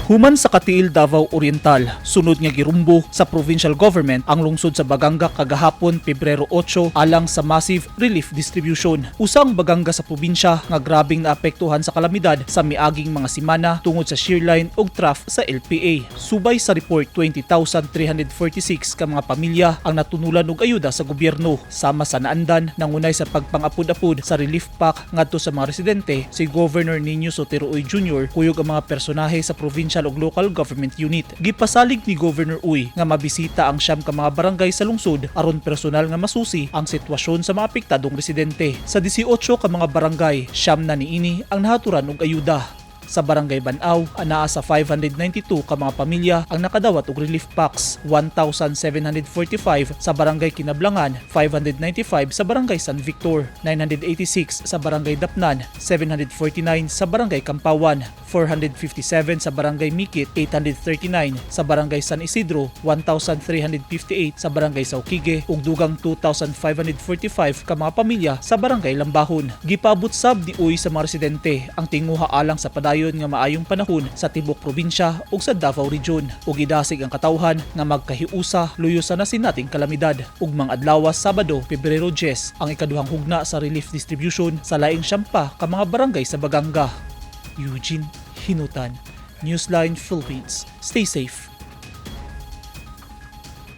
Human sa Katiil, Davao Oriental, sunod nga girumbo sa provincial government ang lungsod sa Baganga kagahapon Pebrero 8 alang sa massive relief distribution. Usang Baganga sa probinsya nga grabing naapektuhan sa kalamidad sa miaging mga simana tungod sa shearline ug trough sa LPA. Subay sa report, 20,346 ka mga pamilya ang natunulan og ayuda sa gobyerno. Sama sa naandan nangunay sa pagpangapud-apud sa relief pack ngadto sa mga residente si Governor Nino Sotero Uy Jr. kuyog ang mga personahe sa provincial ug local government unit. Gipasalig ni Governor Uy nga mabisita ang siyam ka mga barangay sa lungsod aron personal nga masusi ang sitwasyon sa mga apektadong residente. Sa 18 ka mga barangay, siyam na niini ang nahaturan og ayuda. Sa Barangay Banaw, anaa sa 592 ka mga pamilya ang nakadawat og relief packs, 1,745 sa Barangay Kinablangan, 595 sa Barangay San Victor, 986 sa Barangay Dapnan, 749 sa Barangay Kampawan, 457 sa Barangay Mikit, 839 sa Barangay San Isidro, 1,358 sa Barangay Saukige ug dugang 2,545 ka mga pamilya sa Barangay Lambahon. Gipabot sab ni Uy sa mga residente ang tinguha alang sa padayon nga maayong panahon sa tibok probinsya ug sa Davao Region ug gidasig ang katawhan nga magkahiusa luyo sa nasinating kalamidad. Ug mga adlaw Sabado, Pebrero 10 ang ikaduhang hugna sa relief distribution sa laing siyampa ka mga barangay sa Baganga. Eugene Hinutan, Newsline Philippines. Stay safe.